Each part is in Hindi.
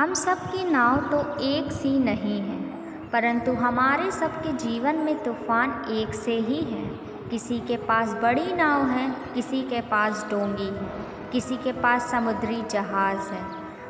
हम सब की नाव तो एक सी नहीं है, परंतु हमारे सबके जीवन में तूफान एक से ही है। किसी के पास बड़ी नाव है, किसी के पास डोंगी है, किसी के पास समुद्री जहाज़ है।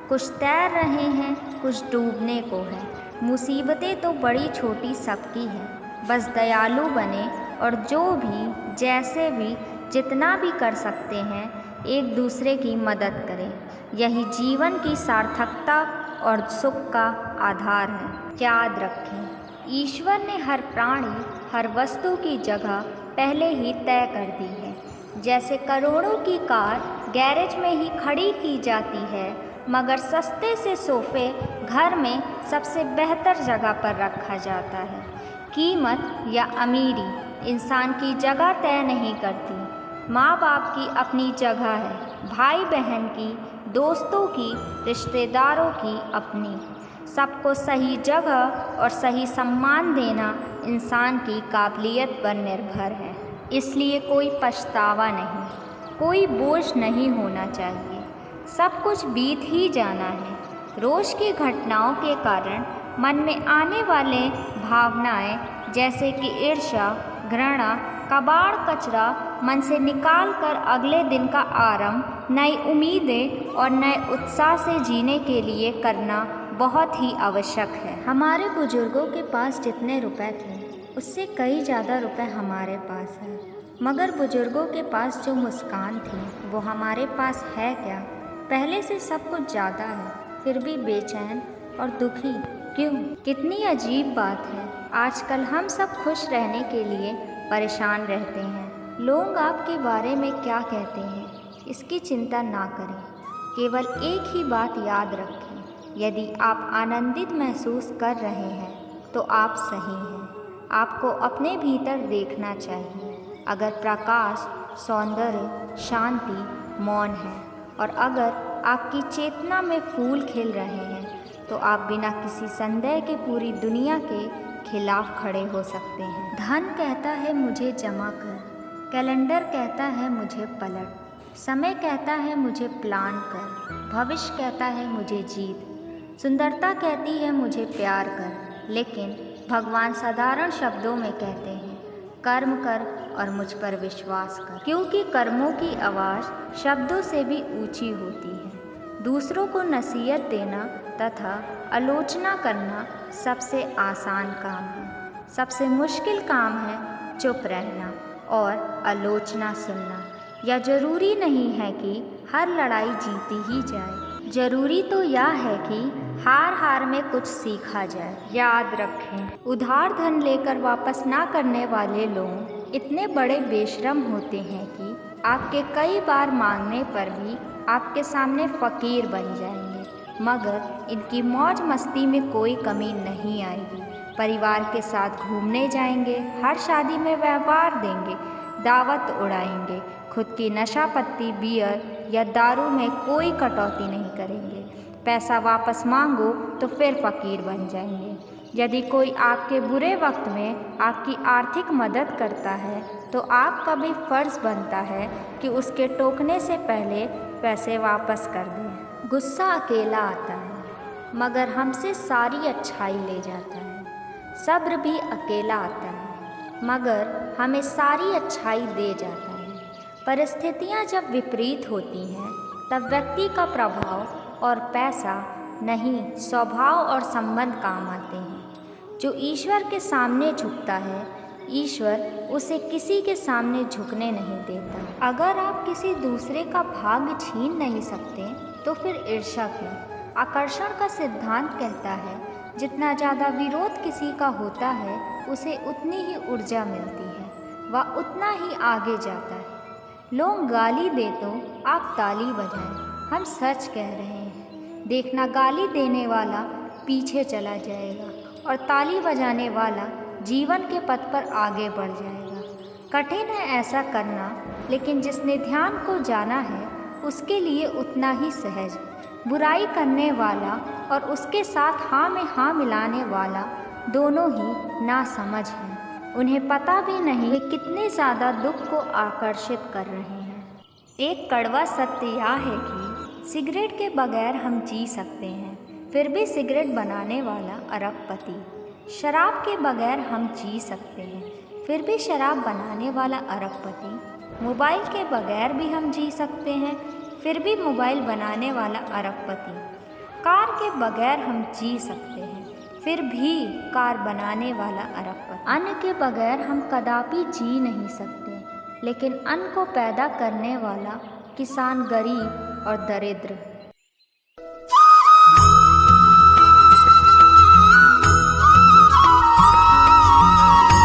कुछ तैर रहे हैं, कुछ डूबने को है। मुसीबतें तो बड़ी छोटी सबकी हैं, बस दयालु बने और जो भी जैसे भी जितना भी कर सकते हैं एक दूसरे की मदद करें। यही जीवन की सार्थकता और सुख का आधार है। याद रखें, ईश्वर ने हर प्राणी, हर वस्तु की जगह पहले ही तय कर दी है। जैसे करोड़ों की कार गैरेज में ही खड़ी की जाती है, मगर सस्ते से सोफे घर में सबसे बेहतर जगह पर रखा जाता है। कीमत या अमीरी इंसान की जगह तय नहीं करती। माँ बाप की अपनी जगह है, भाई बहन की, दोस्तों की, रिश्तेदारों की अपनी। सबको सही जगह और सही सम्मान देना इंसान की काबिलियत पर निर्भर है। इसलिए कोई पछतावा नहीं, कोई बोझ नहीं होना चाहिए। सब कुछ बीत ही जाना है। रोज़ की घटनाओं के कारण मन में आने वाले भावनाएं जैसे कि ईर्ष्या, घृणा, कबाड़ कचरा मन से निकाल कर अगले दिन का आरंभ नई उम्मीदें और नए उत्साह से जीने के लिए करना बहुत ही आवश्यक है। हमारे बुजुर्गों के पास जितने रुपए थे उससे कई ज़्यादा रुपए हमारे पास है, मगर बुजुर्गों के पास जो मुस्कान थी वो हमारे पास है क्या? पहले से सब कुछ ज़्यादा है, फिर भी बेचैन और दुखी क्यों? कितनी अजीब बात है। आजकल हम सब खुश रहने के लिए परेशान रहते हैं। लोग आपके बारे में क्या कहते हैं इसकी चिंता ना करें। केवल एक ही बात याद रखें, यदि आप आनंदित महसूस कर रहे हैं तो आप सही हैं। आपको अपने भीतर देखना चाहिए। अगर प्रकाश, सौंदर्य, शांति, मौन है और अगर आपकी चेतना में फूल खिल रहे हैं तो आप बिना किसी संदेह के पूरी दुनिया के खिलाफ खड़े हो सकते हैं। धन कहता है मुझे जमा कर, कैलेंडर कहता है मुझे पलट, समय कहता है मुझे प्लान कर, भविष्य कहता है मुझे जीत, सुंदरता कहती है मुझे प्यार कर, लेकिन भगवान साधारण शब्दों में कहते हैं कर्म कर और मुझ पर विश्वास कर, क्योंकि कर्मों की आवाज़ शब्दों से भी ऊंची होती है। दूसरों को नसीहत देना तथा आलोचना करना सबसे आसान काम है। सबसे मुश्किल काम है चुप रहना और आलोचना सुनना। यह जरूरी नहीं है कि हर लड़ाई जीती ही जाए, जरूरी तो यह है कि हार हार में कुछ सीखा जाए। याद रखें, उधार धन लेकर वापस ना करने वाले लोग इतने बड़े बेशरम होते हैं कि आपके कई बार मांगने पर भी आपके सामने फ़कीर बन जाएंगे, मगर इनकी मौज मस्ती में कोई कमी नहीं आएगी। परिवार के साथ घूमने जाएंगे, हर शादी में व्यवहार देंगे, दावत उड़ाएंगे, खुद की नशा पत्ती, बियर या दारू में कोई कटौती नहीं करेंगे। पैसा वापस मांगो तो फिर फ़कीर बन जाएंगे। यदि कोई आपके बुरे वक्त में आपकी आर्थिक मदद करता है तो आपका भी फ़र्ज़ बनता है कि उसके टोकने से पहले पैसे वापस कर दें। गुस्सा अकेला आता है मगर हमसे सारी अच्छाई ले जाता है। सब्र भी अकेला आता है मगर हमें सारी अच्छाई दे जाता है। परिस्थितियाँ जब विपरीत होती हैं तब व्यक्ति का प्रभाव और पैसा नहीं, स्वभाव और संबंध काम आते हैं। जो ईश्वर के सामने झुकता है, ईश्वर उसे किसी के सामने झुकने नहीं देता। अगर आप किसी दूसरे का भाग्य छीन नहीं सकते तो फिर ईर्ष्या क्यों? आकर्षण का सिद्धांत कहता है जितना ज़्यादा विरोध किसी का होता है उसे उतनी ही ऊर्जा मिलती है, वह उतना ही आगे जाता है। लोग गाली दे तो आप ताली बजाएं, हम सच कह रहे हैं। देखना, गाली देने वाला पीछे चला जाएगा और ताली बजाने वाला जीवन के पथ पर आगे बढ़ जाएगा। कठिन है ऐसा करना, लेकिन जिसने ध्यान को जाना है उसके लिए उतना ही सहज। बुराई करने वाला और उसके साथ हाँ में हाँ मिलाने वाला दोनों ही नासमझ हैं। उन्हें पता भी नहीं कि कितने ज़्यादा दुख को आकर्षित कर रहे हैं। एक कड़वा सत्य यह है कि सिगरेट के बगैर हम जी सकते हैं, फिर भी सिगरेट बनाने वाला अरबपति। शराब के बगैर हम जी सकते हैं, फिर भी शराब बनाने वाला अरबपति। मोबाइल के बगैर भी हम जी सकते हैं, फिर भी मोबाइल बनाने वाला अरबपति। कार के बगैर हम जी सकते हैं, फिर भी कार बनाने वाला अरबपति। अन्न के बगैर हम कदापि जी नहीं सकते, लेकिन अन्न को पैदा करने वाला किसान गरीब और दरिद्र